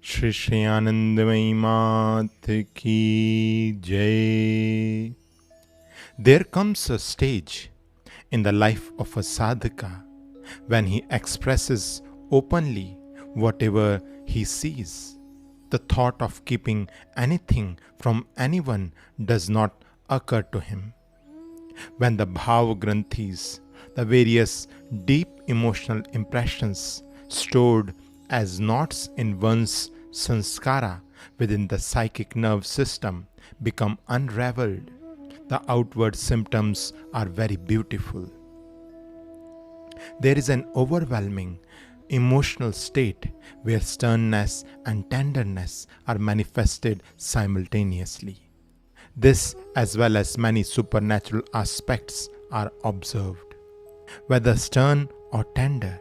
Shri Anandamayi Mat Ki Jai. There comes a stage in the life of a sadhaka when he expresses openly whatever he sees. The thought of keeping anything from anyone does not occur to him. When the bhav granthis, the various deep emotional impressions stored as knots in one's sanskara within the psychic nerve system, become unraveled, the outward symptoms are very beautiful. There is an overwhelming emotional state where sternness and tenderness are manifested simultaneously. This, as well as many supernatural aspects, are observed. Whether stern or tender,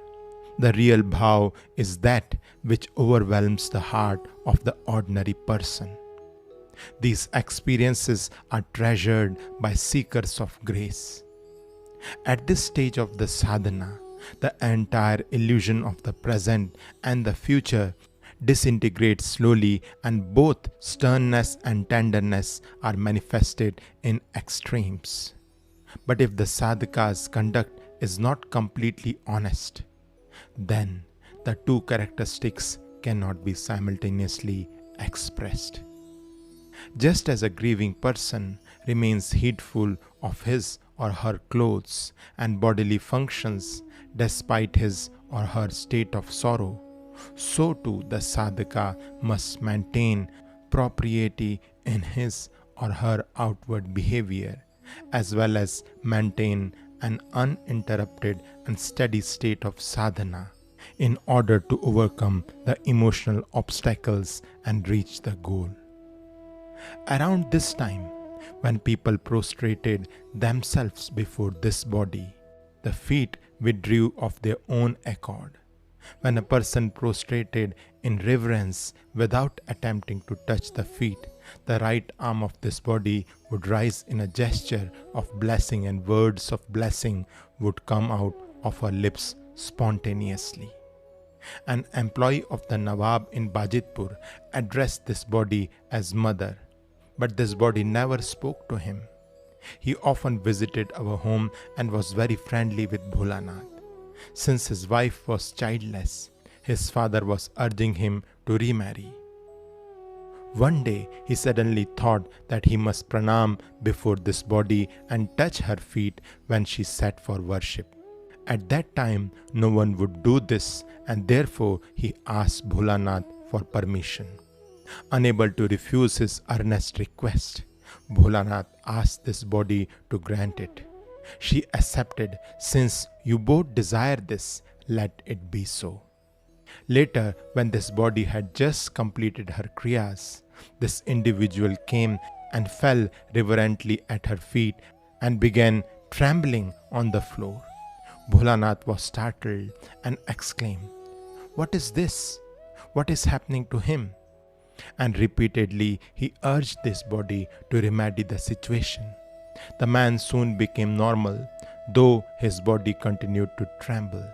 the real bhav is that which overwhelms the heart of the ordinary person. These experiences are treasured by seekers of grace. At this stage of the sadhana, the entire illusion of the present and the future disintegrates slowly, and both sternness and tenderness are manifested in extremes. But if the sadhaka's conduct is not completely honest, then the two characteristics cannot be simultaneously expressed. Just as a grieving person remains heedful of his or her clothes and bodily functions despite his or her state of sorrow, so too the sadhaka must maintain propriety in his or her outward behavior, as well as maintain an uninterrupted and steady state of sadhana in order to overcome the emotional obstacles and reach the goal. Around this time, when people prostrated themselves before this body, the feet withdrew of their own accord. When a person prostrated in reverence without attempting to touch the feet, the right arm of this body would rise in a gesture of blessing, and words of blessing would come out of her lips spontaneously. An employee of the Nawab in Bajitpur addressed this body as mother, but this body never spoke to him. He often visited our home and was very friendly with Bholanath. Since his wife was childless, his father was urging him to remarry. One day he suddenly thought that he must pranam before this body and touch her feet when she sat for worship. At that time no one would do this, and therefore he asked Bholanath for permission. Unable to refuse his earnest request, Bholanath asked this body to grant it. She accepted. Since you both desire this, let it be so. Later, when this body had just completed her kriyas, this individual came and fell reverently at her feet and began trembling on the floor. Bholanath was startled and exclaimed, "What is this? What is happening to him?" And repeatedly he urged this body to remedy the situation. The man soon became normal, though his body continued to tremble.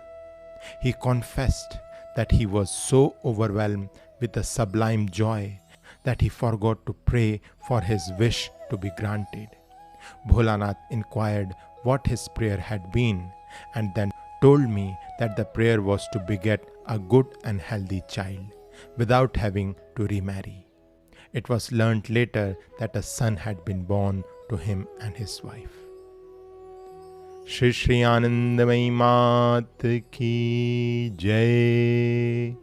He confessed that he was so overwhelmed with a sublime joy that he forgot to pray for his wish to be granted. Bholanath inquired what his prayer had been, and then told me that the prayer was to beget a good and healthy child without having to remarry. It was learnt later that a son had been born to him and his wife. Shri Anandamayi Mat Ki Jai.